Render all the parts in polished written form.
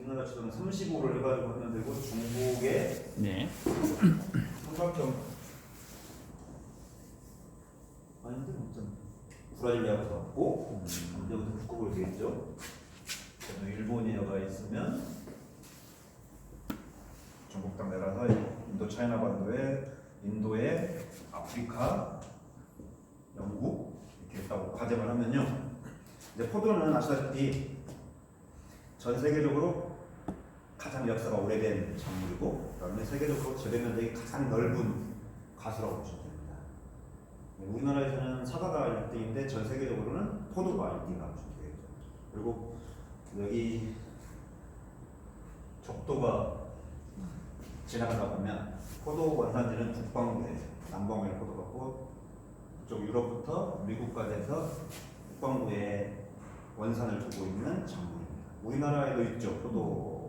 우리나라처럼 35를 해가지고 하면 되고 중국의 네. 삼각형 아닌데 무슨 브라질리아부터 왔고 언제부터 북극으로 되겠죠. 그다음에 일본이어가 있으면 중국 땅 내려서 인도 차이나 반도에 인도에 아프리카 영국 이렇게 했다고 가정을 하면요. 이제 포도는 아시다시피 전 세계적으로 가장 역사가 오래된 작물이고 그다음에 세계적으로 재배 면적이 가장 넓은 가수라고 보시면 됩니다. 우리나라에서는 사과가 1등인데 전 세계적으로는 포도가 1등이라고 보시면 되겠죠. 그리고 여기 적도가 지나가다 보면 포도 원산지는 북방구에 남방구에 포도가 있고 이쪽 유럽부터 미국까지 해서 북방구에 원산을 두고 있는 작물입니다. 우리나라에도 있죠. 포도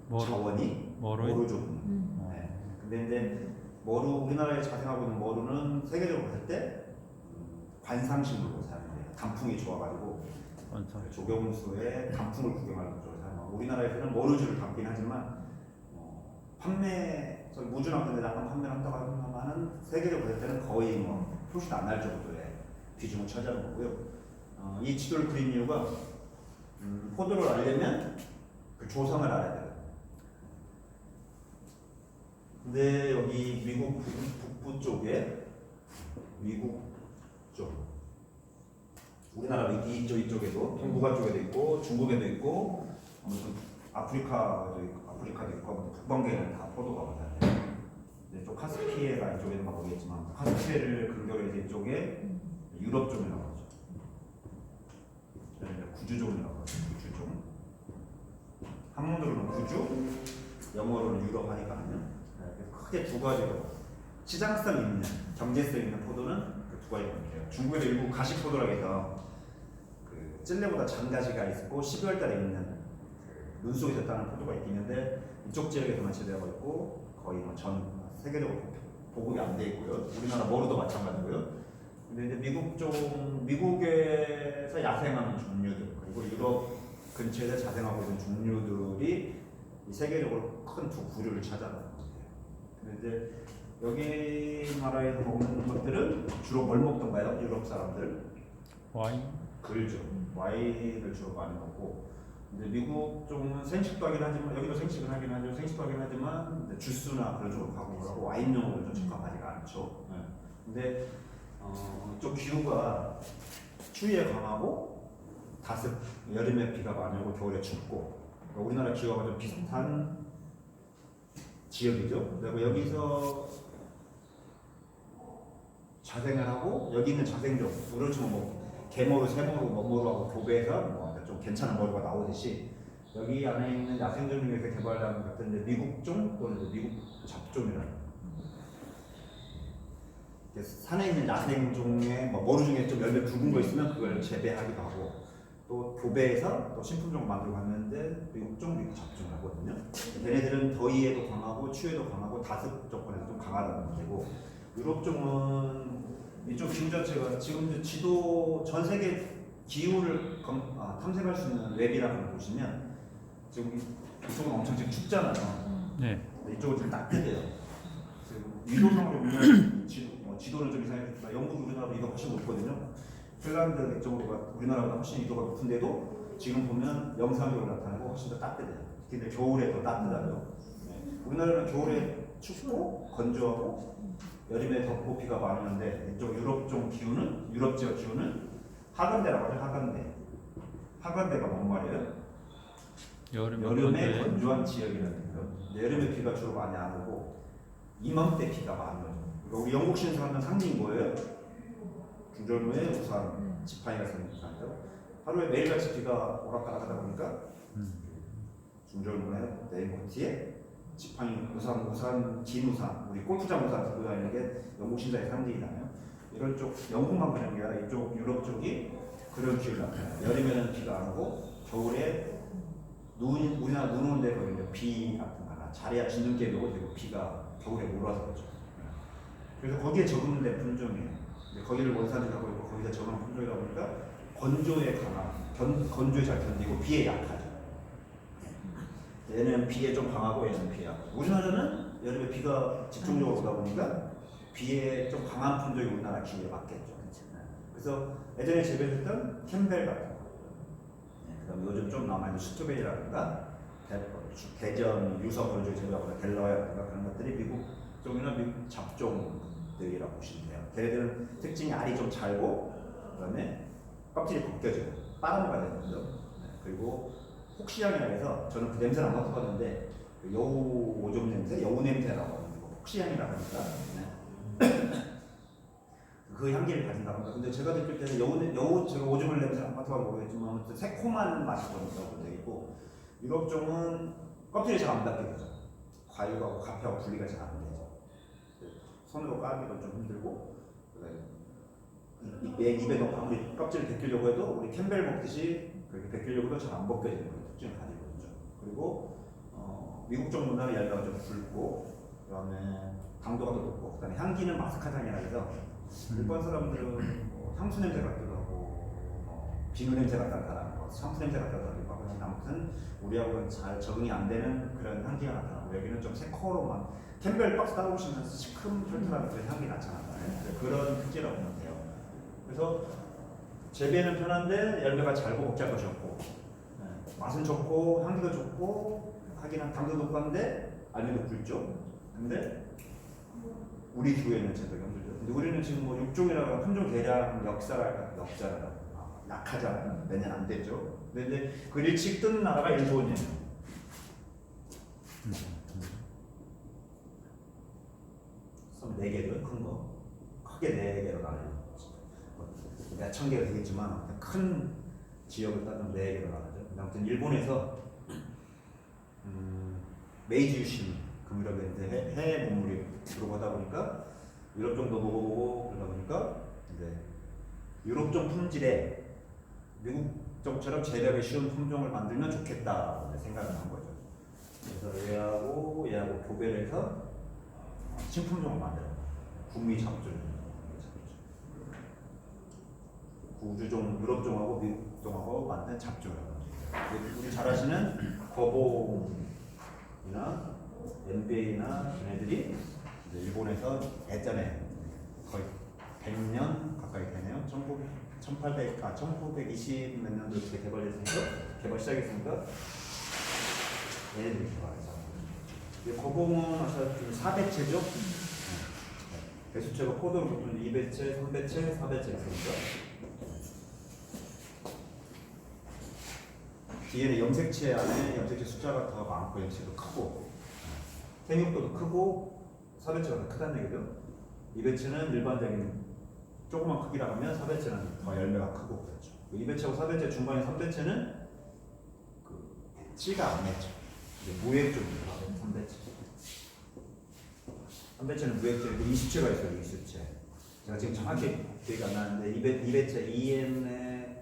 자원이 머루종. 네. 근데 이제 머루 우리나라에 자생하고 있는 머루는 세계적으로 봤을 때 관상식물로 사용해요. 단풍이 좋아가지고 조경수의 단풍을 구경하는 쪽으로 사용하고 우리나라에서는 머루주를 담긴 하지만 판매 무주나 같은 데 약간 판매를 한다고 하면 세계적으로 봤을 때는 거의 뭐 표시도 안 날 정도의 비중을 차지하는 거고요. 이 지도를 그린 이유가 포도를 알려면 그 조상을 알아야 돼요. 근데 여기 미국 북부 쪽에 미국 쪽 우리나라 이쪽에도 동북아 쪽에도 있고 중국에도 있고 무슨 아프리카도 있고 북방계는 다 포도가 많아요. 이쪽 카스피해가 이쪽에는 가보겠지만 카스피해를 근거로 해서 이쪽에 유럽 쪽이라고 하죠. 구주종이라고 하죠. 구주종. 한문으로는 구주, 영어로는 유럽 하니까요. 그래서 크게 두 가지로 시장성 있는, 경제성 있는 포도는 그 두 가지가 있는데요. 중국에도 일부 가시포도라고 해서 그 찔레보다 장가시가 있고 12월 달에 있는 그 눈 속에 졌다는 포도가 있는데 이쪽 지역에서만 재배하고 있고 거의 전 세계적으로 보급이 안 돼 있고요. 우리나라 머루도 마찬가지고요. 근데 이제 미국에서 야생하는 종류들 그리고 유럽 근처에서 자생하고 있는 종류들이 세계적으로 큰 두 부류를 차지하는 것 같아요. 근데 이제 여기 나라에서 먹는 것들은 주로 뭘 먹던가요? 유럽 사람들? 와인. 그렇죠. 와인을 주로 많이 먹고. 근데 미국 쪽은 생식도 하긴 하지만 여기도 생식은 하긴 하죠. 생식도 하긴 하지만 주스나 그런 쪽으로 가공을 하고 와인용으로 좀 적합하지가 않죠. 네. 근데 좀 기후가 추위에 강하고 다습, 여름에 비가 많이 오고 겨울에 춥고 그러니까 우리나라 기후가 좀 비슷한 지역이죠. 그리고 여기서 자생을 하고 여기 있는 자생종, 우리를 치면 뭐 개머루, 새머루, 머머루하고 교배해서 좀 괜찮은 머루가 나오듯이 여기 안에 있는 야생종 중에서 개발한 같은 이제 미국종 또는 미국 잡종이라는 산에 있는 야생종의 머루 중에 좀 열매 굵은 거 있으면 그걸 재배하기도 하고 또 교배해서 또 신품종을 만들고 하는데 미국종, 미국 잡종을 하거든요. 얘네들은 더위에도 강하고 추위에도 강하고 다습 조건에서 좀 강하다는 문제고 유럽종은 이쪽 기후 자체가 지금 지도 전 세계 기후를 탐색할 수 있는 웹이라는 걸 보시면 지금 이쪽은 엄청 지금 춥잖아요. 네. 이쪽은 좀 따뜻해요. 위도상으로 보면 지도는 좀 이상해졌지만 영국 우리나라보다 이도가 훨씬 높거든요. 핀란드 이쪽으로 우리나라보다 훨씬 이도가 높은데도 지금 보면 영상적으로 나타나고 훨씬 더 따뜻해요. 근데 겨울에 더 따뜻하죠. 네. 우리나라는 겨울에 춥고 건조하고 여름에 덥고 비가 많이 오는데 이쪽 유럽 지역 기후는 하간대라고 하죠. 하간대가 뭔 말이에요? 여름에 건조한 지역이라는 거예요. 여름에 비가 주로 많이 안 오고 이맘때 비가 많이 오죠. 그러니까 우리 영국 신사하는 상징이 뭐예요? 중절모에 우산, 지팡이가 생긴다죠. 하루에 매일같이 비가 오락가락 하다 보니까 중절모에 레인코트에 지팡이, 우산, 긴 우산, 우리 골프장 우산 들고 다니는 게 영국 신사의 상징이잖아요. 이런 쪽 영국만 그런 게 아니라 이쪽 유럽 쪽이 그런 기후를 나타내요. 여름에는 비가 안 오고 겨울에 우리나라 눈 오는데 거기 비 같은 거나 자리야 진눈깨비 오고 되고 비가 겨울에 몰아서 그렇죠. 그래서 거기에 적응된 품종이에요. 거기를 원산지로 하고 있고 거기다 적응한 품종이다 보니까 건조에 잘 견디고 비에 약하죠. 얘는 비에 좀 강하고 얘는 비에 약하고. 우리나라는 여름에 비가 집중적으로 오다 보니까 비에 좀 강한 품종이 우리나라 기후에 맞겠죠. 그래서 예전에 재배했던 캠벨 같은 거, 그다음 요즘 좀 남아있는 슈트베리라든가 대전 유성으로 재배하거나 델러웨어라든가 그런 것들이 미국 쪽이나 미국 잡종들이라고 보시면 돼요. 걔네들은 특징이 알이 좀 잘고 그다음에 껍질이 벗겨져요. 빨아먹어야 되거든요. 그리고 혹시향이라고 해서 저는 그 냄새를 안 맡아봤는데 그 여우 오줌 냄새, 여우 냄새라고 하는 거 혹시향이라고 합니다. 그 향기를 가진다고 합니다. 근데 제가 느낄 때는 여우 제가 오줌을 냄새를 안 맡아봐서 모르겠지만 아무튼 새콤한 맛이 좀 있다고 되어 있고 유럽종은 껍질이 잘 안 닿게 되죠. 과육하고 가피하고 분리가 잘 안 되죠. 손으로 까기도 좀 힘들고 입에 넣고 아무리 껍질을 벗기려고 해도 우리 캠벨 먹듯이 그렇게 벗기려고 해도 잘 안 벗겨지는 그런 특징을 가지고 있죠. 그리고 미국종 문화는 열매가 좀 굵고 그다음에 당도가 더 높고 그다음에 향기는 마스카탄이라 해서 일본 사람들은 향수 냄새 같기도 하고 비누 냄새 같다는 거, 샴푸 냄새 같다는 거 하고 아무튼 우리하고는 잘 적응이 안 되는 그런 향기가 나타나고 여기는 좀 새코로만 캠벨 박스 따라오시면 시큼 털털한 그런 향기 나타나요. 그런 특징이라고 보면 돼요. 그래서 재배는 편한데 열매가 잘고 먹잘 것이 없고 맛은 좋고 향기도 좋고 하기는 당도 높은데 알맹이도 굵죠. 근데 우리 기후에는 재배가 힘들죠. 근데 우리는 지금 뭐 육종이라고 품종 개량 역사가 약하잖아요. 매년 안 되죠. 근데 그 일찍 뜬 나라가 일본이에요. 그래서 4개죠. 큰 거. 크게 4개로 나눠요. 몇천 개가 되겠지만 큰 지역을 따면 4개로 나눠죠. 아무튼 일본에서 메이지 유신 금이라고 했는데 해외 문물이 들어가다 보니까 유럽종도 먹어보고 그러다 보니까 이제 유럽종 품질에 미국종처럼 재배하기 쉬운 품종을 만들면 좋겠다 생각을 한 거죠. 그래서 얘하고 교배를 해서 신품종을 만들어요. 북미 잡종, 우주종, 유럽종하고 미국종하고 만든 잡종이라고 합니다. 우리 잘 아시는 거봉이나 NBA나 걔네들이 일본에서 예전에 거의 100년 가까이 되네요. 1920 몇 년도 이렇게 개발 시작했으니까 얘네들이 개발했죠. 거봉은 아시다시피 4배체죠. 배수체가 포도를 보통 2배체, 3배체, 4배체 있습니다. 뒤에는 염색체 안에 염색체 숫자가 더 많고 염색도 크고 생육도도 크고 4배체가 더 크다는 얘기죠. 2배체는 일반적인 조그만 크기라고 하면 4배체는 더 열매가 크고 그렇죠. 2배체하고 4배체 중간에 3배체는 그 씨가 안 맺죠. 무액종입니다. 3배체는 무액종이고 20채가 있어요. 20채. 제가 지금 정확히 기억이 안 나는데 2배체 EM에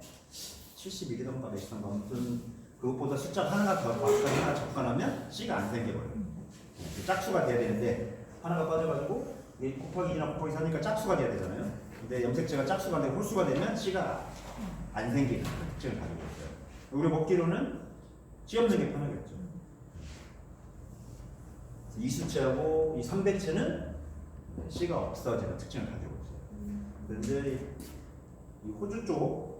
71이던가 몇이던가 아무튼 그것보다 숫자 하나가 더 맞거나 하나 적거나면 씨가 안 생겨버려요. 짝수가 돼야 되는데 하나가 빠져가지고 곱하기 2나 곱하기 4니까 짝수가 돼야 되잖아요. 근데 염색체가 짝수가 되고 홀수가 되면 씨가 안 생기는 특징을 가지고 있어요. 우리 먹기로는 씨 없는 게 편하겠죠. 이 수체하고 이 3배체는 씨가 없어지는 특징을 가지고 있어요. 그런데 이 호주 쪽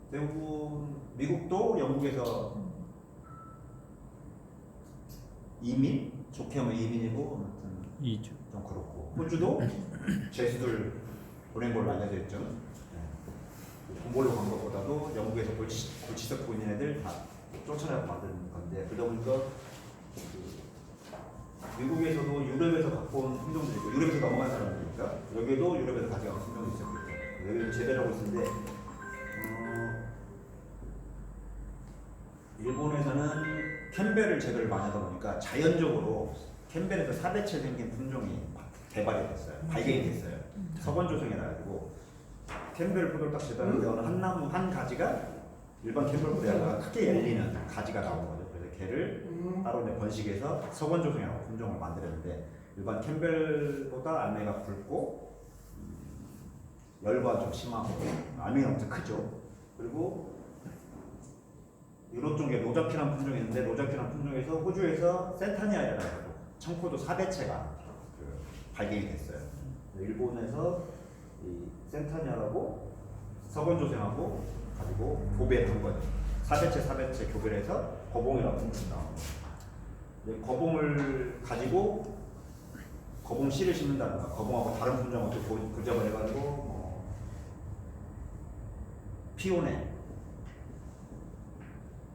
대부분 미국도 영국에서 이민? 좋게 하면 이민이고 아무튼 이주. 좀 그렇고 호주도 죄수들 보낸 걸로 알려져 있죠. 공부로 간 것보다도 영국에서 골치석 보이는 애들 다 쫓아내고 만든 건데 그러다 보니까 미국에서도 유럽에서 갖고 온 품종들이 있고 유럽에서 넘어간 사람들이니까 여기도 유럽에서 가져간 품종이 있었겠죠. 여기는 재배를 하고 있는데 일본에서는 캠벨을 재배를 많이 하다 보니까 자연적으로 캠벨에서 4배체 생긴 품종이 개발이 됐어요. 발견이 됐어요. 서건조성이라 가지고 캠벨 포도를 딱 재배하는데 어느 한 나무 한 가지가 일반 캠벨보다 크게 열리는 가지가 나온 거죠. 그래서 걔를 따로 번식해서 서건조성이라고 품종을 만들었는데 일반 캠벨보다 알맹이가 굵고 열과 좀 심하고 알맹이가 엄청 크죠. 그리고 유럽 종계 로자피란 품종이 있는데 로자피란 품종에서 호주에서 센타니아라고 청포도 4대체가 발견이 됐어요. 일본에서 이 센타니아라고 서건조생하고 가지고 교배를 한 거죠. 4대체 교배를 해서 거봉이라고 품종이 나옵니다. 거봉을 가지고 거봉 씨를 심는다든가 거봉하고 다른 품종하고 교접을 해가지고 피오네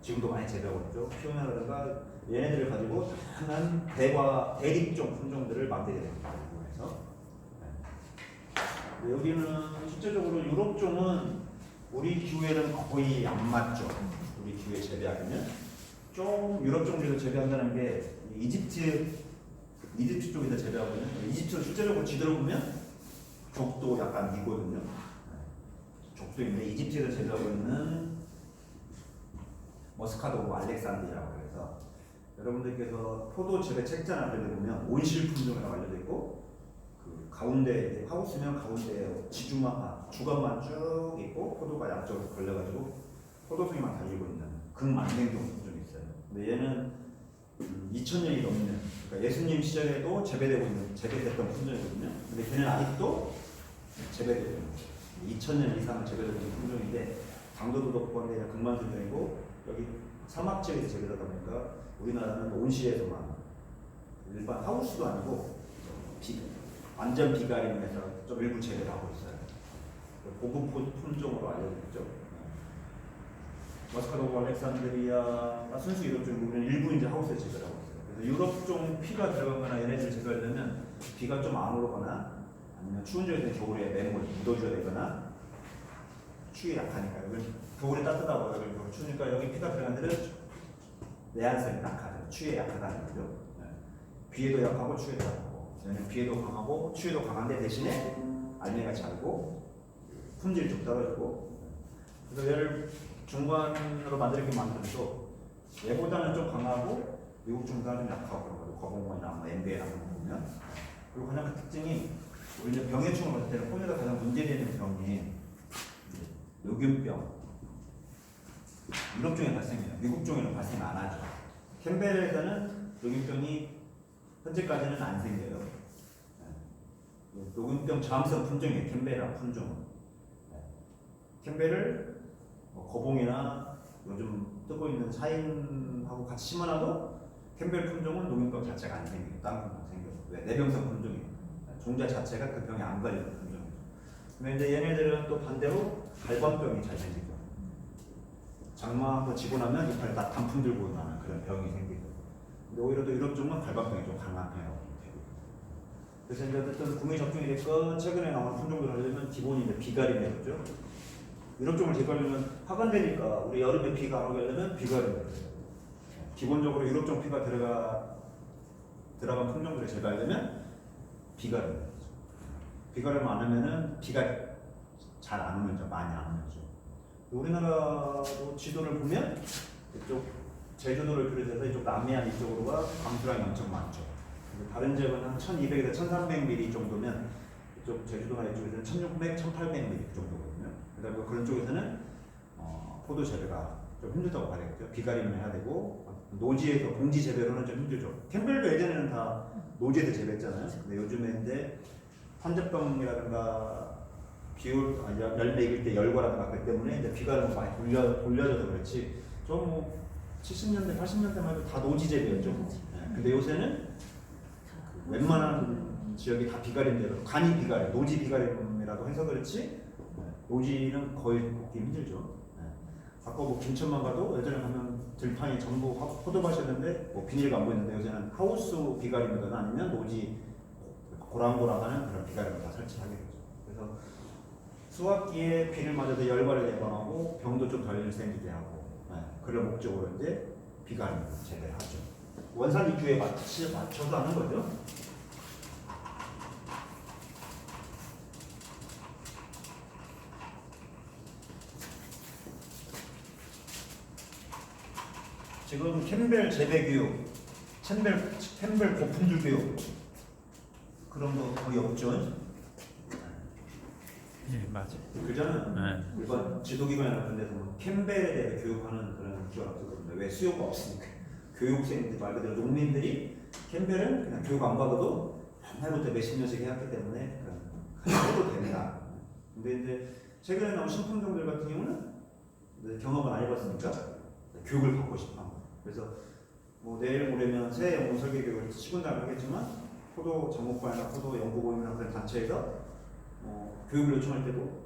지금도 많이 재배하고 있죠. 피오네라든가 얘네들을 가지고 다양한 대립종 품종들을 만들게 됩니다. 일본에서. 네. 여기는 실제적으로 유럽종은 우리 기후에는 거의 안 맞죠. 우리 기후에 재배하기는 좀 유럽종들도 재배한다는 게 이집트 쪽에서 재배하거든요. 이집트는 실제적으로 지도를 보면 족도 약간 이거든요. 족도인데 이집트에서 재배하고 있는 머스카도고 알렉산드리아라고 해서 여러분들께서 포도 재배 책자나 그런 데 보면 온실 품종이라고 알려져 있고 그 가운데 하우스면 가운데 주간만 쭉 있고 포도가 양쪽으로 걸려가지고 포도송이만 달리고 있는 극만생종 품종이 있어요. 근데 얘는 2000년이 넘는 그러니까 예수님 시절에도 재배됐던 품종이거든요. 근데 걔는 아직도 재배되고 있는 거예요. 2000년 이상 재배되고 있는 품종인데 당도도 높고 하는데 극만생종이고 여기 사막 지역에서 재배하다 보니까 우리나라는 온실에서만 일반 하우스도 아니고 완전 비가림에서 좀 일부 재배를 하고 있어요. 고급 품종으로 알려졌죠. 머스카도고 알렉산드리아가 순수 유럽종 우리는 일부 이제 하우스에 재배를 하고 있어요. 그래서 유럽종 피가 들어가거나 얘네들 재배하려면 비가 좀 안 오거나 아니면 추운 지역에서 겨울에 매물 묻어줘야 되거나 추위에 약하니까 여기 겨울에 따뜻하고 여기 추우니까 여기 피가 들어간 데는 내한성이 약하죠. 추위에 약하다는 거죠. 네. 비에도 약하고 추위에도 약하고 얘는 비에도 강하고 추위에도 강한데 대신에 알맹이가 작고 품질이 좀 떨어지고 그래서 얘를 중간으로 만들어도 얘보다는 좀 강하고 미국 종보다는 좀 약하고 그런 거죠. 거봉원이나 뭐 MBA나 그런 거 보면 그리고 가장 그 특징이 우리 이제 병해충을 봤을 때는 포도가 가장 문제되는 병이 녹균병 유럽종에 발생해요. 미국종에는 발생 안 하죠. 캠벨에서는 녹균병이 현재까지는 안 생겨요. 녹균병 저항성 품종이에요. 캠벨이라는 품종은. 캠벨을 거봉이나 요즘 뜨고 있는 샤인하고 같이 심어놔도 캠벨 품종은 녹균병 자체가 안 생겨요. 다른 품종 생겨요. 왜? 내병성 품종이에요. 종자 자체가 그 병에 안 걸리는 품종이에요. 근데 이제 얘네들은 또 반대로 갈반병이 잘 생기죠. 장마하고 지고 나면 이빨에 다 단풍 들고 나는 그런 병이 생기고. 근데 오히려 또 유럽종은 갈반병이 좀 강한 병이라고 되고. 그래서 이제 어쨌든 구매 접종이 됐고 최근에 나온 품종들을 하려면 기본이 이제 비가림이었죠. 유럽종을 재배하려면 화관되니까 우리 여름에 비가 안 오게 하려면 비가림이 돼요. 기본적으로 유럽종 피가 들어간 품종들을 재배하려면 비가림이 되죠. 비가림 안 하면은 비가 잘 안 오죠. 많이 안 오죠. 우리나라도 지도를 보면 이쪽 제주도를 비롯해서 이쪽 남해안 이쪽으로가 강수량이 엄청 많죠. 다른 지역은 한 1200에서 1300mm 정도면 이쪽 제주도나 이쪽에서는 1600, 1800mm 정도거든요. 그다음에 그런 쪽에서는 포도 재배가 좀 힘들다고 봐야겠죠. 비가림을 해야 되고 노지에서 봉지 재배로는 좀 힘들죠. 캠벨도 예전에는 다 노지에서 재배했잖아요. 근데 요즘에 이제 환접병이라든가 열매 익을 때 열과라든가 그렇기 때문에 이제 비가림을 많이 돌려줘서 그렇지. 좀 뭐 70년대, 80년대만 해도 다 노지 재배였죠. 네. 근데 요새는 웬만한 지역이 다 비가림대로 간이 비가림, 노지 비가림이라고 해서 그렇지 노지는 거의 먹기 힘들죠. 네. 아까 뭐 김천만 가도 예전에 가면 들판이 전부 포도밭이었는데 뭐 비닐가 안 보이는데 요새는 하우스 비가림이거나 아니면 노지 고랑고랑하는 그런 비가림을 다 설치하게 되죠. 그래서 수확기에 비를 맞아서 열과를 예방하고 병도 좀 덜 생기게 하고 그런 목적으로 이제 비가림을 재배를 하죠. 원산 이주에 맞춰서 하는 거죠. 지금 캠벨 재배 교육, 캠벨 고품질 교육 그런 거 거의 없죠. 예. 맞아. 그전은 네. 일반 지도기관이나 그런 데서 뭐 캠벨에 대해 교육하는 그런 기관 없었거든요. 왜 수요가 없으니까. 교육생들 말 그대로 농민들이 캠벨은 그냥 교육 안 받아도 옛날부터 몇십 년씩 해왔기 때문에 해도 됩니다. 근데 이제 최근에 나온 신품종들 같은 경우는 경험을 안 해봤으니까 교육을 받고 싶어. 그래서 뭐 내일 모레면 새 연구 설계 교육을 시군단을 하겠지만 포도 작목반이나 포도 연구모임이나 그런 단체에서 교육을 요청할 때도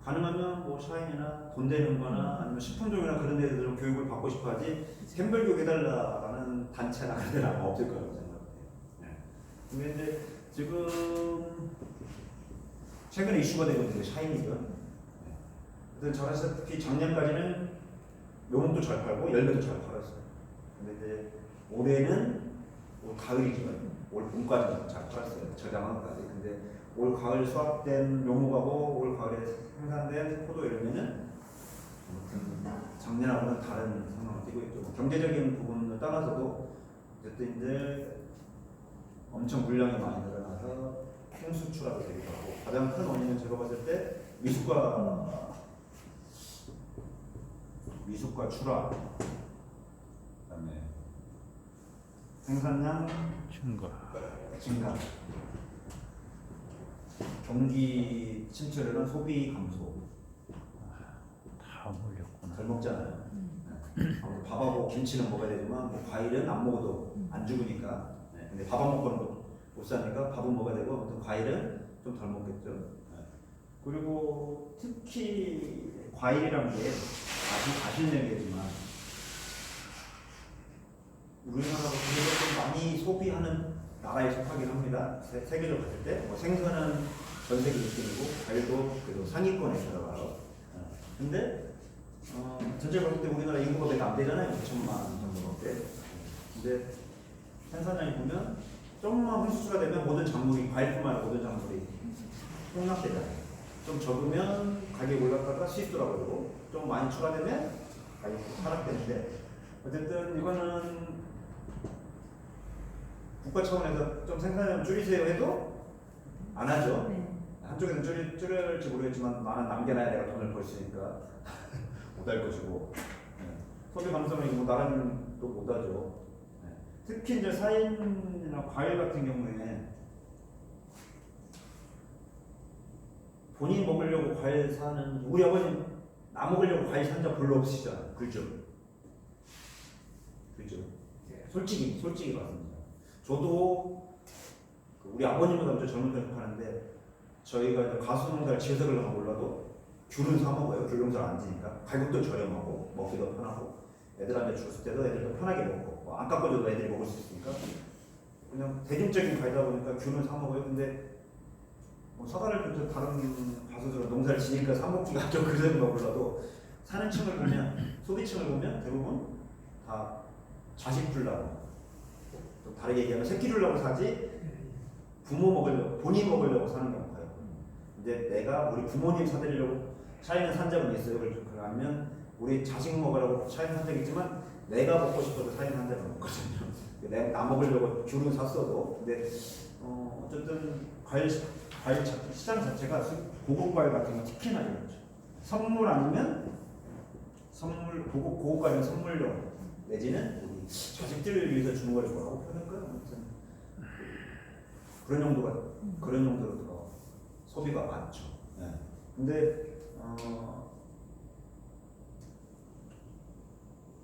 가능하면 뭐 샤인이나 돈 되는 거나 아니면 식품종이나 그런 데들로 교육을 받고 싶어 하지 캠벨 교육 해달라는 단체나 그런 데는 아마 없을 거라고 생각해요. 네. 근데 이제 지금 최근에 이슈가 되고 있는 게 샤인이죠. 네. 잘 아시다시피 작년까지는 묘목도 잘 팔고 열매도 잘 팔았어요. 근데 이제 올해는 올 가을이지만 올 봄까지 잘 팔았어요. 저장한까지. 근데 올 가을 수확된 묘목하고 올 가을에 생산된 포도 열매는 작년하고는 다른 상황을 띠고 있죠. 뭐 경제적인 부분을 떠나서도 어쨌든 이제 엄청 물량이 많이 늘어나서 풍수출하게 되기도 하고 가장 큰 원인은 제가 봤을 때 미숙과 출하, 그다음에 생산량 증가, 경기 침체로는 소비 감소. 다 몰렸구나. 덜 먹잖아요. 네. 밥하고 김치는 먹어야 되지만 뭐 과일은 안 먹어도 안 죽으니까. 네. 근데 밥 안 먹고는 못 사니까 밥은 먹어야 되고 아무튼 과일은 좀 덜 먹겠죠. 네. 그리고 특히 과일이란 게 아시는 얘기지만 우리나라가 좀 많이 소비하는 나라에 속하긴 합니다. 세계적으로 봤을 때 뭐 생선은 전 세계 1등이고 과일도 그래도 상위권에 들어가요. 근데 전체적으로 봤을 때 우리나라 인구가 몇 안 되잖아요. 2천만 정도밖에. 근데 생산량이 보면 조금만 혼수가 되면 모든 작물이 과일뿐만 아니라 모든 작물이 폭락되잖아요. 좀 적으면 가격이 올랐다가 수입도라고 그러고 좀 많이 추가되면 가격이 하락되는데 어쨌든 이거는 국가 차원에서 좀 생산량 줄이세요 해도 안 하죠. 네. 한쪽에서는 줄일지 모르겠지만 나는 남겨놔야 내가 돈을 벌 수 있으니까 못할 것이고 네. 소비 감성은 뭐 나라는 또 못하죠. 네. 특히 이제 사인이나 과일 같은 경우에 본인 먹으려고 과일 사는 우리 아버님 나 먹으려고 과일 산 적 별로 없으시잖아요. 그죠? 솔직히 말씀드립니다. 저도 우리 아버님보다 좀 젊은 편에 파는데 저희가 가수 농사를 지어서 그런가 몰라도 귤은 사 먹어요. 귤 농사를 안 지니까 가격도 저렴하고 먹기도 편하고 애들한테 줬을 때도 애들도 편하게 먹고 뭐 안 깎아줘도 애들이 먹을 수 있으니까 그냥 대중적인 과일이다 보니까 귤은 사 먹어요. 근데 뭐 사과를 좀 다른 가수들은 농사를 지니까 사 먹기가 좀 그런가 몰라도 사는 층을 보면 소비층을 보면 대부분 다 자식 주려고 또 다르게 얘기하면 새끼 주려고 사지 부모 먹으려고 본인 먹으려고 사는 경우가 있고 근데 내가 우리 부모님 사드리려고 샤인을 산 적은 있어요. 그러면 우리 자식 먹으려고 샤인 산 적이 있지만 내가 먹고 싶어도 샤인 산 적은 없거든요. 내가 나 먹으려고 귤은 샀어도 근데 어쨌든 과일 시장 자체가 고급 과일 같은 거 특히나 이렇죠. 선물 아니면 고급 과일은 선물용 내지는 우리 자식들을 위해서 주는 걸 뭐라고 표현할까요? 아무튼 그런 용도로 더 소비가 많죠. 네. 근데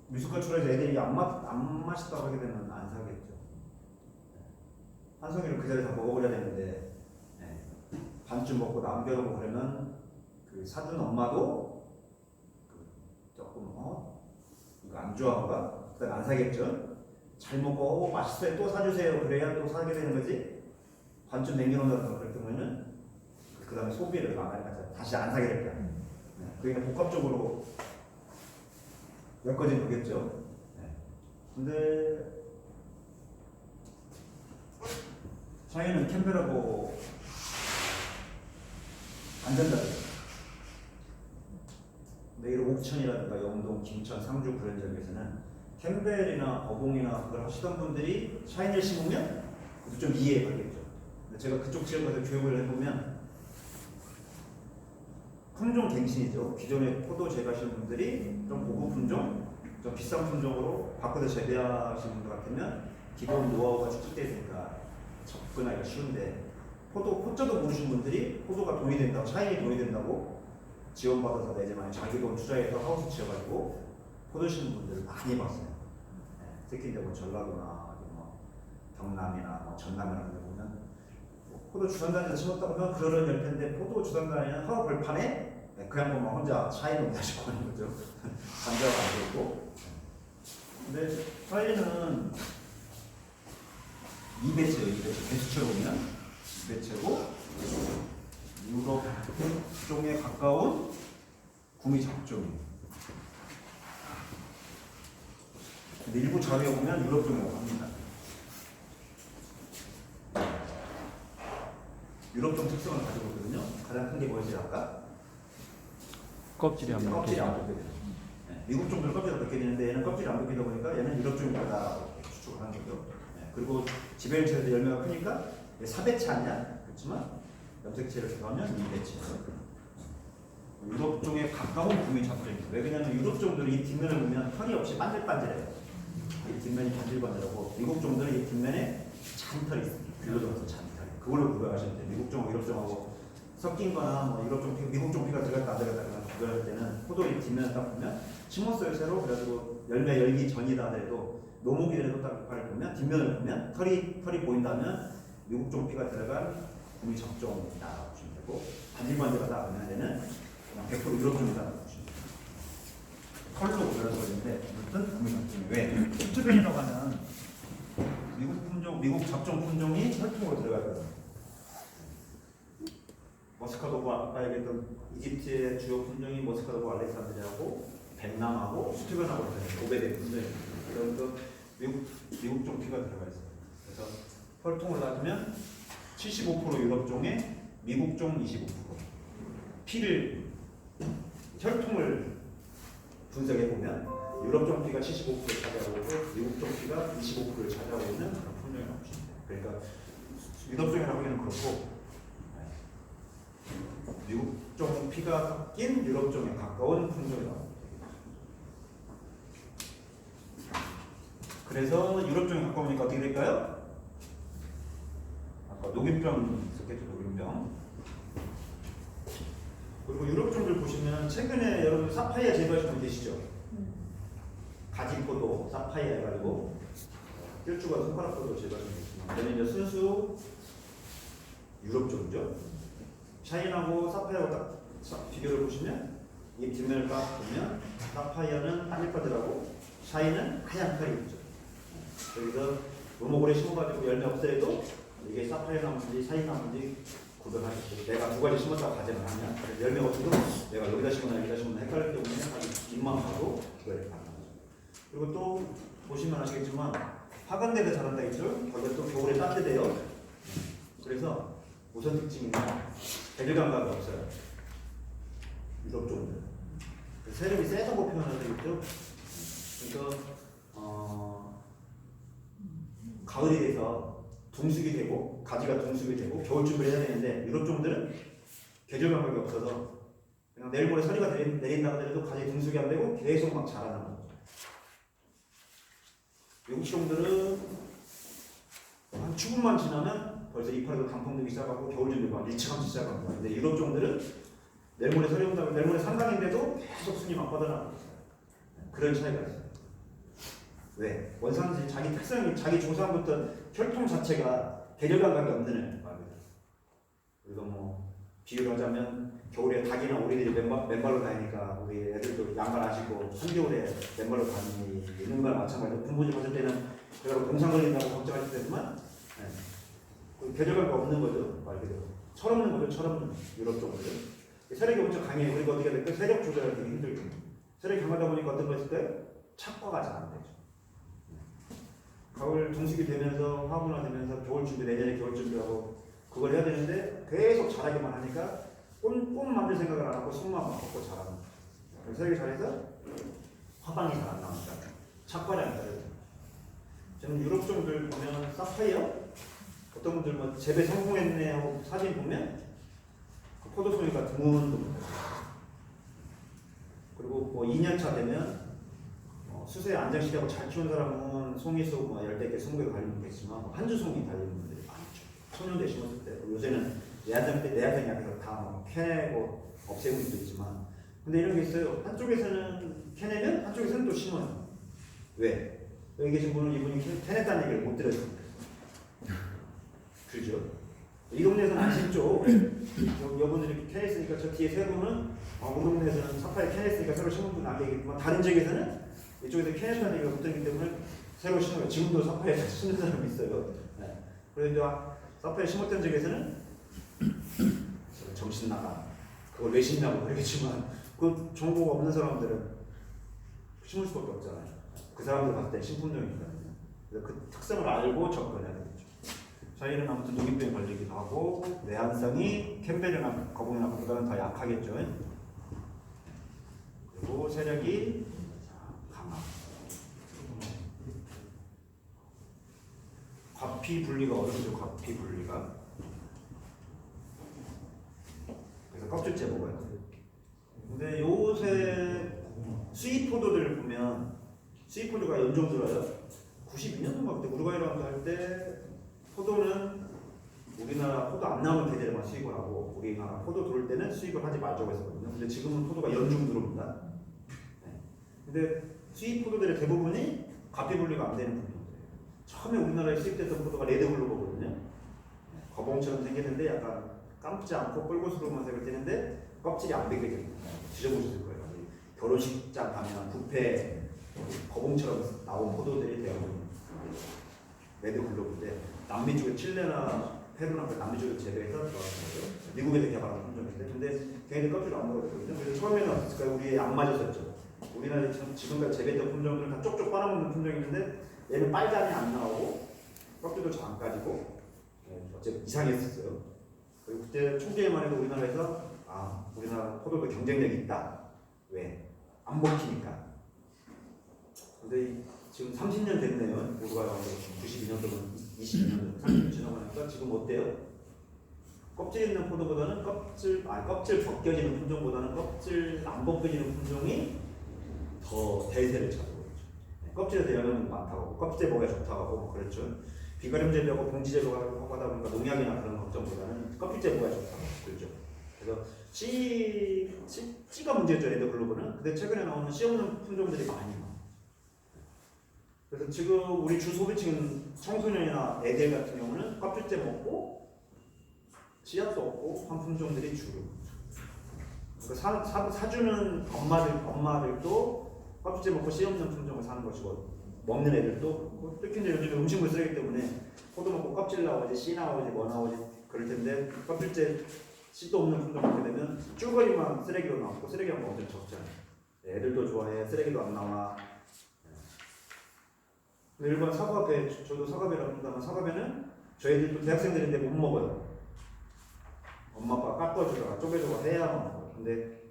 미숫가 출하에서 애들이 안 맛있다고 하게 되면 안 사겠죠. 한 송이를 그 자리에 다 먹어버려야 되는데 반쯤 먹고 남겨놓고 그러면 그 사준 엄마도 조금 이거 안 좋아한가? 그건 안 사겠죠. 잘 먹고 맛있어요 또 사주세요 그래야 또 사게 되는 거지. 반쯤 남겨놓는다고 그럴 경우에는 그 다음에 소비를 다시 안 사게 될 거야. 그러니까 복합적으로 엮어진 거겠죠. 근데 샤인은 캠벨하고 안 된다. 내일 옥천이라든가 영동, 김천, 상주 그런 지역에서는 캠벨이나 어봉이나 그걸 하시던 분들이 샤인을 심으면 좀 이해하겠죠. 근데 제가 그쪽 지역에서 교육을 해보면 품종 갱신이죠. 기존에 포도 재배하시는 분들이 좀 고급 품종, 좀 비싼 품종으로 바꿔서 재배하시는 분들 같으면 기본 노하우가 축적되니까 접근하기가 쉬운데 포도도 모르시는 분들이 포도가 돈이 된다고, 샤인이 돈이 된다고 지원받아서 내지만 자기 돈 투자해서 하우스 지어가지고 포도 심는 분들을 많이 봤어요. 네, 특히 이제 뭐 전라도나 뭐 경남이나 뭐 전남이나 그런 데 보면 포도 주산단에서 심었다고 하면 그러는 열 텐데 포도 주산단에는 하우 벌판에 그 양반만 혼자 샤인을 마시고 하는 거죠. 관자가 안 되고. 근데 샤인은 2배째요. 2배째. 개수치로 보면 2배째고 유럽 종에 가까운 구미 잡종이에요. 근데 일부 자료에 보면 유럽 종이라고 합니다. 유럽 종 특성을 가지고 있거든요. 가장 큰 게 뭐였지 아까? 껍질이 안 껍질이 안 벗겨져. 벗겨져요. 네, 미국 종들은 껍질이 벗겨지는데 얘는 껍질이 안 벗기다 보니까 얘는 유럽 종이다 추측을 하는 거죠. 네, 그리고 지배인체에서 열매가 크니까 사배체 아니야? 그렇지만 염색체를 제거하면 2배체. 유럽 종에 가까운 구미 잡종입니다. 왜 그러냐면 유럽 종들은 이 뒷면을 보면 털이 없이 반들반들해요. 이 뒷면이 반들반들하고 미국 종들은 이 뒷면에 잔털이 있습니다. 빌려져서 잔털. 그걸로 구별하시면 돼요. 미국 종하고 유럽 종하고 섞인 거나 뭐 유럽 종 피, 미국 종 피가 들어갔다 안 들어갔다 그런 구별할 때는 포도 이 뒷면을 딱 보면 심었어요 새로 그래가지고 열매 열기 전이다 하더라도 노목이 되는 딱 보면 뒷면을 보면 털이 보인다면 미국 종 피가 들어간 구미 적종이다 보시면 되고 반질반질하다 그러면 얘는 그냥 100% 유럽 종이다 보시면 돼요. 털로 구별해서 있는데 아무튼 구미 적종이 왜? 수트변이라고 하는 미국 품종, 미국 잡종 품종이 혈통으로 들어가거든요. 머스카도브 아까 얘기했던 이집트의 주요 품종이 머스카도브 알렉산드리아하고 백남하고 수트변하고 고베대 품종입니다. 그래서 미국 종 피가 들어가 있어요. 그래서 혈통을 따지면 75% 유럽 종에 미국 종 25%. 피를 혈통을 분석해 보면 유럽 종 피가 75%를 차지하고 미국 종 피가 25%를 차지하고 있는 그런 품종이라고 보시면 돼요. 그러니까 유럽 종이라고 하기는 그렇고 미국 종 피가 섞인 유럽 종에 가까운 품종이라고. 그래서 유럽 종에 가까우니까 어떻게 될까요? 아까 녹균병 있었겠죠, 녹균병. 그리고 유럽 종들 보시면 최근에 여러분 사파이어 제거하신 분 계시죠? 가지포도 사파이어 해가지고 뜰주가 손가락포도 제거하신 분 계시면 얘는 이제 순수 유럽 종이죠. 샤인하고 사파이어하고 딱 비교를 보시면 이 뒷면을 딱 보면 사파이어는 빨리빠지라고 샤인은 하얀 털이 있죠. 여기서 너무 오래 심어가지고 열매 없어도 이게 사파이어 나무인지 샤인 나무인지 구별하시죠. 내가 두 가지 심었다고 가정을 하면 열매가 없어도 내가 여기다 심었나 여기다 심었나 헷갈릴 경우는 아주 입만 봐도 구별이 가능하죠. 그리고 또 보시면 아시겠지만 화관대도 자란다 했죠. 거기가 또 겨울에 따뜻해요. 그래서 우선 특징이 배들 감각이 없어요. 유럽 종들. 세력이 세다고 표현할 때 있죠. 그러니까 가을이 돼서 둥숙이 되고 가지가 둥숙이 되고 겨울 준비를 해야 되는데 유럽 종들은 계절 감각이 없어서 그냥 내일 모레 서리가 내린다고 해도 가지 둥숙이 안 되고 계속 막 자라는 거죠. 미국 종들은 한 추분만 지나면 벌써 이파리도 단풍 들기 시작하고 겨울 준비가 일찌감치 시작합니다. 근데 유럽 종들은 내일 모레 서리 온다고 내일 모레 상강인데도 계속 순이 막 뻗어나가고 있어요. 그런 차이가 있어요. 왜? 원산지 자기 특성이 자기 조상부터 혈통 자체가 계절 감각이 없는 말입니다. 우리가 뭐 비유를 하자면 겨울에 닭이나 오리들이 맨발로 다니니까 우리 애들도 양말 안 신고 한겨울에 맨발로 다니는 거랑 마찬가지로 부모님 봤을 때는 그래서 동상 걸린다고 걱정하실 때지만 계절 감각 없는 거죠. 말 그대로 철없는 거죠. 철없는 유럽 쪽으로 세력이 엄청 강해요. 우리가 어떻게 될까? 세력 조절이 되게 힘들죠. 세력이 강하다 보니까 어떤 거 있을 때 착과가 잘 안 되죠. 가을 동식이 되면서 화분화 되면서 겨울 준비 내년에 겨울 준비하고 그걸 해야 되는데 계속 자라기만 하니까 꽃 만들 생각을 안 하고 속만 먹고 자라는 거예요. 세력이 잘해서 화방이 잘 안 나오니까 착과를 안 돼요. 저는 유럽 종들 보면 사파이어 어떤 분들 뭐 재배 성공했네 하고 사진 보면 그 포도송이가 드문드문 그리고 뭐 2년차 되면 수세 안정시키고 잘 키운 사람은 송이수 뭐 10개, 20개 관리겠지만 한 주 송이 달리는 분들이 많죠. 청년대 심었을 때 요새는 내한정 약에서 다뭐 캐내고 없애고 수도 있지만 근데 이런 게 있어요. 한쪽에서는 캐내면 한쪽에서는 또 심어요. 왜? 여기 계신 분은 이분이 캐냈다는 얘기를 못 들었어요. 그죠? 이 동네에서는 안 심죠. 여분들이 캐냈으니까 저 뒤에 세 분은 우리 동네에서는 사파에 캐냈으니까 새로 심은 분 안 되겠지만 다른 지역에서는 이쪽에서 캐냈다는 얘기가 못 들었기 때문에 새로 심어요. 지금도 사파에 심는 사람이 있어요. 네. 그런데 사파에 심었던 지역에서는 정신 나가. 그걸 왜 심냐고 모르겠지만 그 정보가 없는 사람들은 심을 수밖에 없잖아요. 그 사람들 봤을 때 신품종이거든요. 그래서 그 특성을 알고 접근해야 되겠죠. 저희는 아무튼 녹이병에 걸리기도 하고 내한성이 캠벨이나 거북이나 보다는 더 약하겠죠. 그리고 세력이 강하. 과피 분리가 어렵죠. 과피 분리가. 그래서 껍질째 먹어야 돼요. 근데 요새 수입 포도들을 보면 수입 포도가 연종 들어요. 92년도인가 그때 우루과이랑 할 때 포도는 우리나라 포도 안 나오는 계절에만 수입을 하고 우리나라 포도 들어올 때는 수입을 하지 말자고 했었거든요. 근데 지금은 포도가 연중 들어옵니다. 네. 근데 수입 포도들의 대부분이 과피 분리가 안 되는 품종들이에요. 처음에 우리나라에 수입됐던 포도가 레드글로거든요. 거봉처럼 생겼는데 약간 감지 않고 뿔고스름한 색을 띠는데 껍질이 안 벗겨져 있는 거예요. 드셔보셨을 거예요. 결혼식장 가면 뷔페 거봉처럼 나온 포도들이 대부분 레드글로브인데 남미 쪽에 칠레나 페루나 남미 쪽에 재배해서 들어가는 거죠. 미국에서 개발한 품종인데 근데 걔네들 껍질을 안 먹었거든요. 그래서 처음에는 어땠을까요? 우리에 안 맞았었죠. 우리나라에 지금까지 재배했던 품종들은 다 쪽쪽 빨아먹는 품종인데 얘는 빨간이 안 나오고 껍질도 잘 안 까지고 어쨌든 이상했었어요. 그리고 그때 초기에만 해도 우리나라에서 우리나라 포도도 경쟁력이 있다. 왜? 안 먹히니까. 근데 지금 30년 됐네요. 우루과이가 92년도면 22년, 30년 지나고 나니까 지금 어때요? 껍질 있는 포도보다는 껍질 벗겨지는 품종보다는 껍질 안 벗겨지는 품종이 더 대세를 차지하고 있죠. 껍질에 영양이 많다고, 껍질에 먹어야 좋다고 하고 그랬죠. 비가림 재배하고 봉지 재배하고 하다 보니까 농약이나 그런 걱정보다는 껍질째 먹어야 좋다고 그랬죠. 그래서 씨가 문제였죠. 레드글로브는. 근데 최근에 나오는 씨 없는 품종들이 많이 나와요. 그래서 지금 우리 주 소비층 청소년이나 애들 같은 경우는 껍질째 먹고 씨앗도 없고 한 품종들이 주로. 그러니까 사주는 엄마들도 껍질째 먹고 씨 없는 품종을 사는 것이고 먹는 애들도 특히 이제 요즘 음식물 쓰레기 때문에 포도 먹고 껍질 나오지 씨 나오지 뭐 나오지 그럴 텐데 껍질째 씨도 없는 품종 먹게 되면 쭈거리만 쓰레기로 나오고 쓰레기가 엄청 적잖아요. 애들도 좋아해. 쓰레기도 안 나와. 일반 사과배, 저도 사과배라고 합니다만 사과배는 저희들도 대학생들인데 못 먹어요. 엄마 아빠가 깎아주다가 쪼개줘가 해야만 먹어요. 근데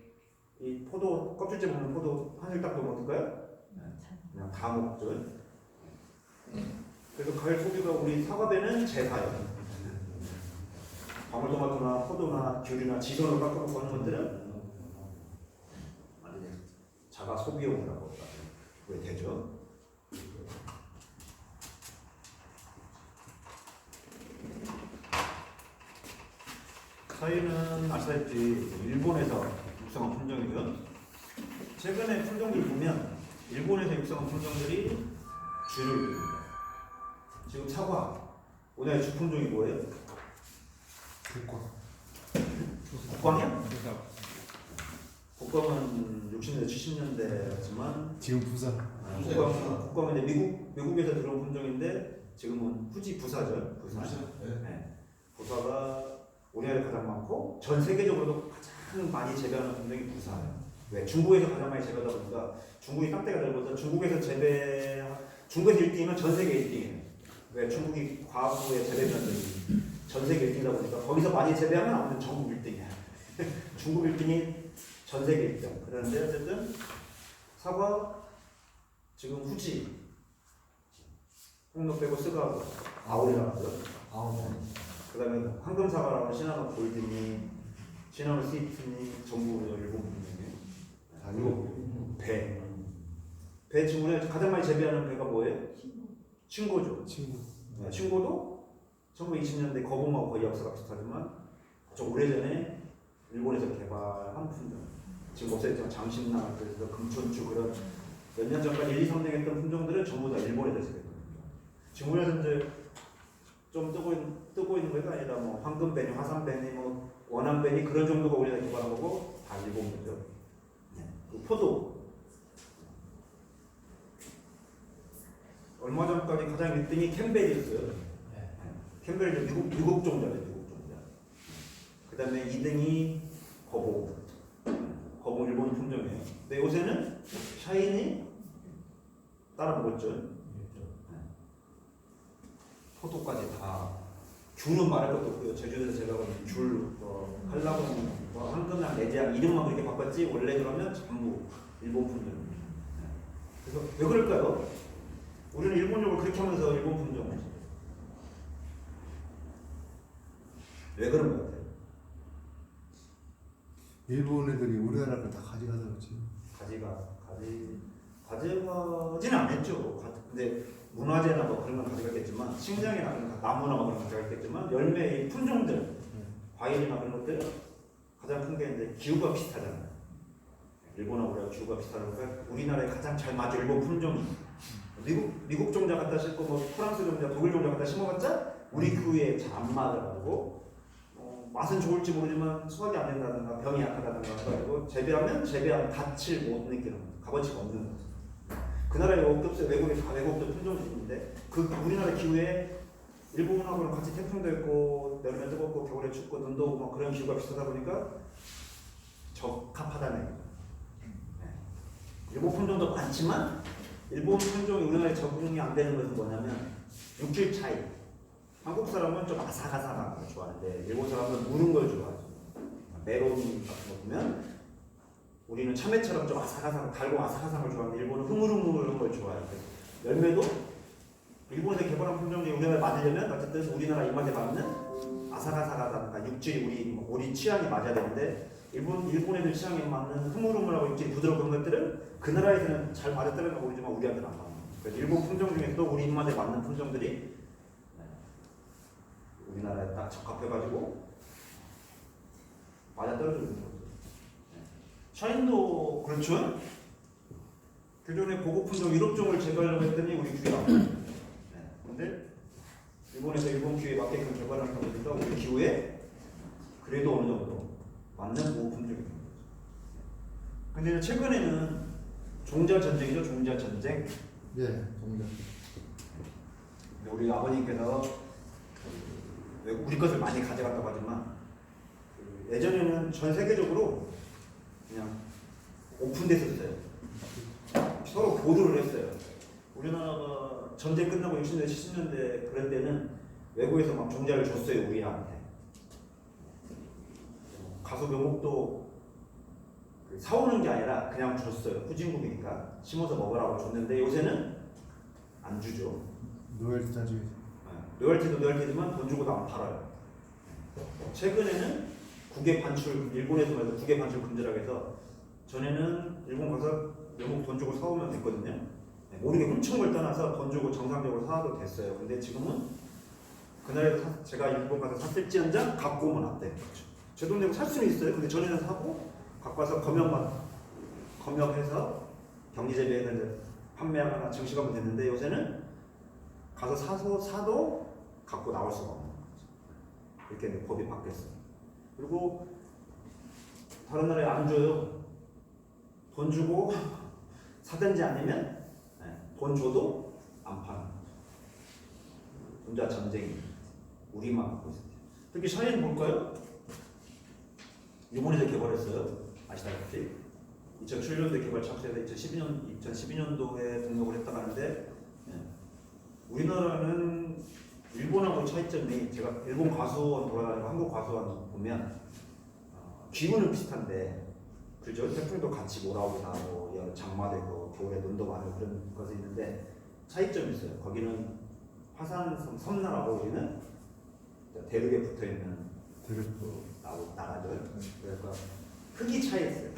이 포도 껍질째 먹는 포도 한 줄 딱 넣으면 어떨까요? 그냥 다 먹죠. 그래서 과일 소비가 우리 사과배는 제사예요. 방울토마토나 포도나 귤이나 지선으로 깎아먹고 하는 것들은 자가 소비용이라고 왜 되죠? 저희는 아시다시피 일본에서 육성한 품종이고요. 최근에 품종들 보면 일본에서 육성한 품종들이 주를 이룹니다. 지금 사과, 오늘 주품종이 뭐예요? 국광이요? 국광은 60년대, 70년대였지만 지금 부산. 국광은 이제 미국에서 들어온 품종인데 지금은 후지 부사죠. 부사. 네. 부사가 우리나라에 가장 많고 전 세계적으로도 가장 많이 재배하는 품종이 부사예요. 왜? 중국에서 가장 많이 재배하다 보니까 중국이 땅대가 넓어서 중국에서 1등이면 전 세계 1등이에요. 왜? 중국이 과학부의 재배면들이 전 세계 1등이다 보니까 거기서 많이 재배하면 아무튼 전국 1등이야. 중국 1등이 전 세계 1등. 그런데 어쨌든 사과 지금 후지 홍록 빼고 스가고 아울이라고 하죠. 그 다음에 황금사과라고 하는 시나몬 골드니, 시나몬 스위트니 전부 일본 분이에요. 배. 배 친구는 가장 많이 재배하는 배가 뭐예요? 친구죠. 친구. 네, 친구도 1920년대 거봉하고 거의 역사가 비슷하지만 좀 오래전에 일본에서 개발한 품종. 지금 없어졌지만 장신나 그래서 금천추 그런 몇 년 전까지 1, 2, 3등 했던 품종들은 전부 다 일본에서 재배했거든요. 지금 우리나라에서 이제 좀 뜨고 있는 거가 아니라 뭐 황금배니, 화산배니, 뭐 원암배니 그런 정도가 우리나라 개발한 거고 다 일본 거죠. 네. 그 포도 얼마 전까지 가장 1등이 캠벨이었어요. 캠벨이 미국 종자예요, 미국 종자. 그 다음에 2등이 거봉. 거봉 일본 품종이에요. 근데 요새는 샤인이 따라 먹었죠. 포도까지 다 귤은 말할 것도 없고요. 제주도에서 제가 본 귤, 한라봉, 황금랑 내장 이름만 그렇게 바꿨지 원래 그러면 전부 일본 품종입니다. 그래서 왜 그럴까요? 우리는 일본용을 그렇게 하면서 일본 품종을 왜 그런 것 같아요? 일본 애들이 우리나라 걸 다 가져가서 그렇지. 가져가지는 않았죠. 근데 문화재나 뭐 그런 건 가져갔겠지만 식량이나 그런 거, 나무나 뭐 그런 건 가져갔겠지만 열매의 품종들, 과일이나 그런 것들은 가장 큰 게 이제 기후가 비슷하잖아요. 일본하고 우리가 기후가 비슷하니까 우리나라에 가장 잘 맞을 일본 품종이 미국 종자 갖다 심고 뭐 프랑스 종자, 독일 종자 갖다 심어봤자 우리 기후에 잘 안 맞아가지고 맛은 좋을지 모르지만 수확이 안 된다든가 병이 약하다든가 해가지고 재배하면 값을 못 느끼는 거죠. 값어치가 없는 거죠. 그 나라에 없어요. 외국에 다 외국도 품종들인데 그 우리나라 기후에 일본하고는 같이 태풍도 있고 여름에 뜨겁고 겨울에 춥고 눈도 오고 막 그런 기후가 비슷하다 보니까 적합하다는 얘기죠. 일본 품종도 많지만 일본 품종이 우리나라에 적응이 안 되는 것은 뭐냐면 육질 차이. 한국 사람은 좀 아삭아삭한 걸 좋아하는데 일본 사람은 무는 걸 좋아하죠. 메론 같은 거 보면 우리는 참외처럼 좀 아삭아삭, 달고 아삭아삭한 걸 좋아하는데 일본은 흐물흐물한 걸 좋아해요. 열매도 일본에서 개발한 품종이 우리나라에 맞으려면 어쨌든 우리나라 입맛에 맞는 아삭아삭하다든가 육질이 우리 취향이 맞아야 되는데 일본 애들 취향에 맞는 흐물흐물하고 육질이 부드러운 것들은 그 나라에서는 잘 맞았다는 건 모르지만 우리한테는 안 맞는 거예요. 그래서 일본 품종 중에서도 우리 입맛에 맞는 품종들이 우리나라에 딱 적합해가지고 맞아떨어지는 거죠. 샤인도 그렇죠. 기존의 고급 품종 유럽종을 재배하려고 했더니 우리 기후에 안 맞아요. 근데 일본에서 일본 기후에 맞게끔 개발하는 거니까 우리 기후에 그래도 어느 정도 맞는 고급 품종이 된 거죠. 근데 최근에는 종자 전쟁이죠. 종자 전쟁. 예, 동작. 우리 아버님께서 우리 것을 많이 가져갔다고 하지만 예전에는 전 세계적으로 그냥 오픈됐었어요. 서로 보조를 했어요. 우리나라가 전쟁 끝나고 60년대, 70년대 그런 때는 외국에서 막 종자를 줬어요, 우리한테. 가수 묘목도 사오는 게 아니라 그냥 줬어요. 후진국이니까 심어서 먹으라고 줬는데 요새는 안 주죠. 노엘티 나중에. 로열티도 로열티지만 돈 주고도 안 팔아요. 최근에는 국외 반출, 일본에서 말해서 국외 반출 금지라고 해서 전에는 일본 가서 묘목 돈 주고 사오면 됐거든요. 모르게 훔친 걸 떠나서 돈 주고 정상적으로 사도 됐어요. 근데 지금은 그날에서 제가 일본 가서 샀을지언정 갖고 오면 안 돼요. 제 돈 내고 살 수는 있어요. 근데 전에는 사고 갖고 와서 검역해서 경리재배에는 판매하거나 증식하면 됐는데 요새는 가서 사도 갖고 나올 수가 없는 거죠. 이렇게 법이 바뀌었어요. 그리고 다른 나라에 안 줘요. 돈 주고 사든지 아니면 돈 줘도 안 파는 거죠. 혼자 전쟁이 우리만 갖고 있어요. 특히 샤인 볼까요? 일본에서 개발했어요. 아시다시피 2007년도에 개발 착수해서 2012년도에 등록을 했다고 하는데 우리나라는 일본하고 차이점이 제가 일본 과수원 돌아다니고 한국 과수원 보면 기후는 비슷한데 그죠? 태풍도 같이 몰아오고 나고 장마되고 겨울에 눈도 많고 그런 것이 있는데 차이점이 있어요. 거기는 화산 섬나라고 우리는 대륙에 붙어 있는 나라들. 그러니까 크기 차이 있어요.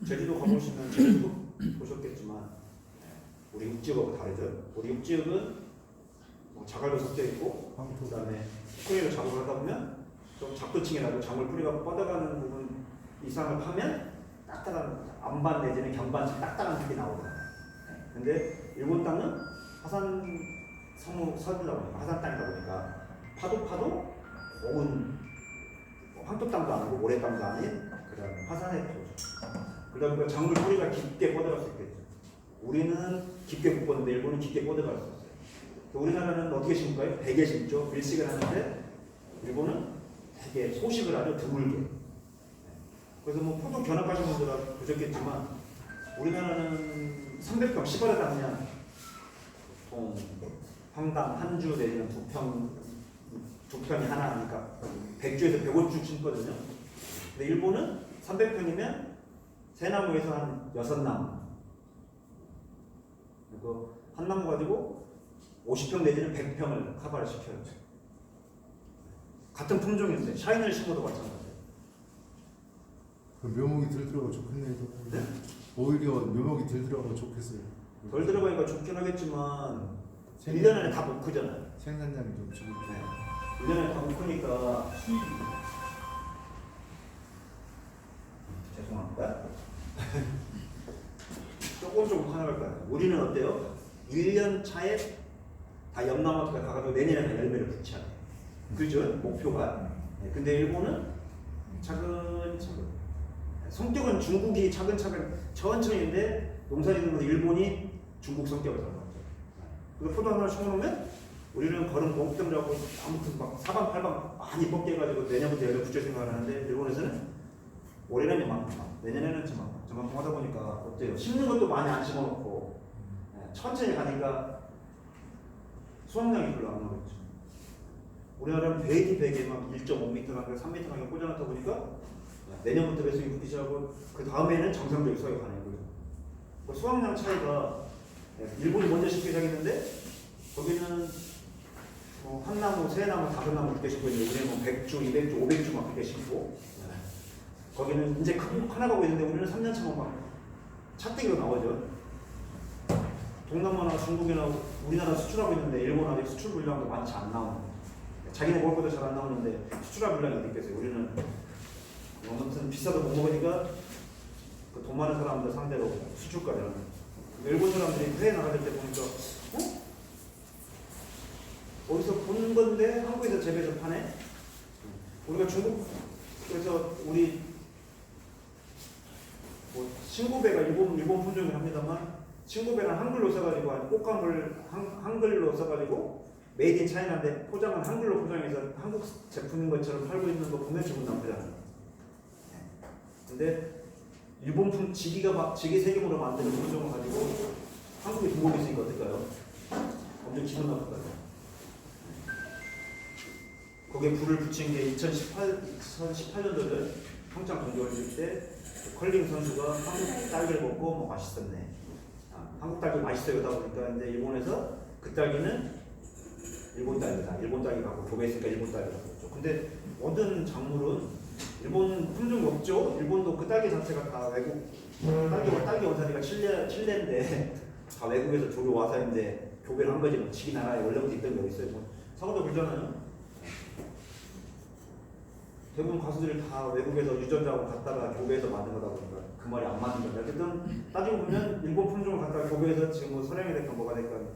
제주도 가보시면 제주도 보셨겠지만 우리 육지역하고 다르죠. 우리 육지역은 뭐 자갈도 섞여 있고 그다음에 뿌리를 작업을 하다 보면 좀 작도층이라도 작물 뿌리가 뻗어가는 부분 이상을 파면 딱딱한 암반 내지는 경반처럼 딱딱한 흙이 나오거든요. 근데 일본 땅은 화산 서부다 보니까 화산 땅이다 보니까 파도 고운 황토 땅도 아니고 모래 땅도 아닌 그런 화산의 토. 그러다 보니까 작물 뿌리가 깊게 뻗어갈 수 있겠죠. 우리는 깊게 못 뻗는데 일본은 깊게 뻗어갈 수 있어요. 우리나라는 어떻게 심을까요? 베개 심죠. 밀식을 하는데 일본은 되게 소식을 아주 드물게. 그래서 뭐 포도 견학하신 분들은 보셨겠지만 우리나라는 300평 시발을 하면 보통 평당 한 주 내지는 두 평이 하나 하니까 100주에서 105주 심거든요. 근데 일본은 300평이면 세 나무에서 한 6나무. 그리고 한 나무 가지고 50평 내지는 100평을 커버를 시켜요. 같은 품종인데 샤인을 심어도 마찬가지예요. 그 묘목이 덜 들어가고 좋겠네요. 네? 오히려 묘목이 덜 들어가고 좋겠어요. 덜 들어가니까 좋긴 하겠지만 1년 안에 다 못 크잖아요. 생산량이 좀 지금. 네. 1년 안에 다 못 크니까 죄송합니다. 조금 하나갈 거예요. 우리는 어때요? 1년 차에 다 염나무가 가가지고 내년에 다 열매를 붙여야 돼요. 그죠? 목표가. 네. 근데 일본은 차근차근. 성격은 중국이 차근차근 천천히인데 농사짓는 건 일본이 중국 성격을 닮았죠. 그래서 포도 하나 심어놓으면 우리는 걸음 목tem이라고 아무튼 막 사방팔방 많이 뻗게 해가지고 내년부터 열매 붙일 생각을 하는데 일본에서는 올해는 이만큼, 내년에는 저만큼 하다 보니까 어때요? 심는 것도 많이 안 심어놓고 천천히 가니까 수확량이 별로 안 나오겠죠. 우리나라는 베이지 베개에 막 1.5m 간격, 3m 간격 꽂아놓다 보니까 내년부터 배수이 붙기 시작하고 그 다음에는 정상적인 수확이 가는 거예요. 그 수확량 차이가 일본이 먼저 심기 시작했는데 거기는 한 나무, 세 나무, 다섯 나무 그렇게 심고 있는데 우리는 뭐 100주, 200주, 500주 막 그렇게 심고 거기는 이제 커나가고 있는데 우리는 3년 차면 막 차떼기로 나오죠. 동남아나 중국이나 우리나라 수출하고 있는데 일본 아직 수출 물량도 많지 안 나오는 자기네 먹을 것도 잘 안 나오는데 수출할 물량이 어디 있겠어요. 우리는 아무튼 비싸도 못 먹으니까 그 돈 많은 사람들 상대로 수출까지 하는. 일본 사람들이 해외 나갈 때 보니까 어디서 본 건데 한국에서 재배해서 파네. 우리가 중국에서 우리 뭐 친구배가 일본 품종이긴 합니다만 친구배는 한글로 써가지고 꽃감을 한글로 써가지고 메이드 인 차이나인데 포장은 한글로 포장해서 한국 제품인 것처럼 팔고 있는 거 보면 기분 나쁘잖아요. 근데 일본 지기 세금으로 만든 품종을 가지고 한국에 등록이 있으니까 어떨까요? 엄청 기분 나쁘거든요. 거기에 불을 붙인 게 2018년도를 평창 동계올림픽 때 컬링 선수가 한국 딸기를 먹고 뭐 맛있었네. 한국 딸기 맛있어요. 그러다 보니까 이제 일본에서 그 딸기는 일본 딸기다. 일본 딸기 갖고 교배했으니까 일본 딸기 갖고 있죠. 근데 모든 작물은 일본 품종이 없죠. 일본도 그 딸기 자체가 다 외국 딸기 원산지가 칠레인데 다 외국에서 조교 와서 이제 교배를 한 거지. 뭐 지기 나라에 원래부터 있던 게 있어요. 뭐 사고도 그러잖아요. 대부분 가수들이 다 외국에서 유전자하고 갖다가 교배해서 만든 거다 보니까 그 말이 안 맞는 거죠. 어쨌든 따지고 보면 일본 품종을 갖다가 교배해서 지금 뭐 선양이 됐건 뭐가 됐건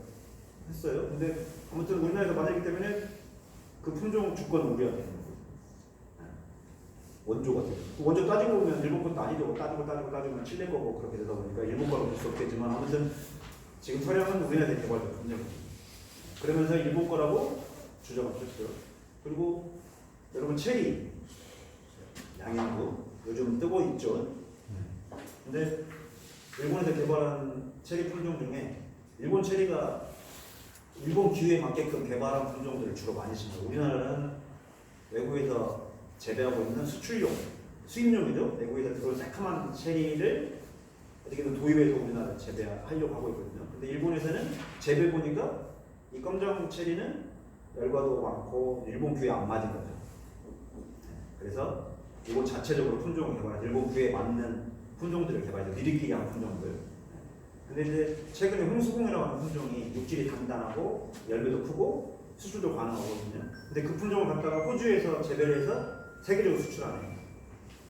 했어요. 근데 아무튼 우리나라에서 만들기 때문에 그 품종 주권은 우리가 되는 거고 원조가 되죠. 원조 따지고 보면 일본 것도 아니죠. 따지면 칠레 거고 그렇게 되다 보니까 일본 거로 볼 수 없겠지만 아무튼 지금 선양은 우리나라에 개발된 품종이죠. 그러면서 일본 거라고 주장을 했어요. 그리고 여러분 체리 양양구 요즘 뜨고 있죠. 근데 일본에서 개발한 체리 품종 중에 일본 체리가 일본 기후에 맞게끔 개발한 품종들을 주로 많이 심어요. 우리나라는 외국에서 재배하고 있는 수출용, 수입용이죠. 외국에서 들어온 새카만 체리를 어떻게든 도입해서 우리나라에 재배하려고 하고 있거든요. 근데 일본에서는 재배 보니까 이 검정 체리는 열과도 많고 일본 기후에 안 맞은 거죠. 그래서 일본 자체적으로 품종을 개발한 일본 기후에 맞는 품종들을 개발해서 미리끼리 한 품종들. 근데 이제 최근에 홍수공이라고 하는 품종이 육질이 단단하고 열매도 크고 수출도 가능하거든요. 근데 그 품종을 갖다가 호주에서 재배를 해서 세계적으로 수출하네요.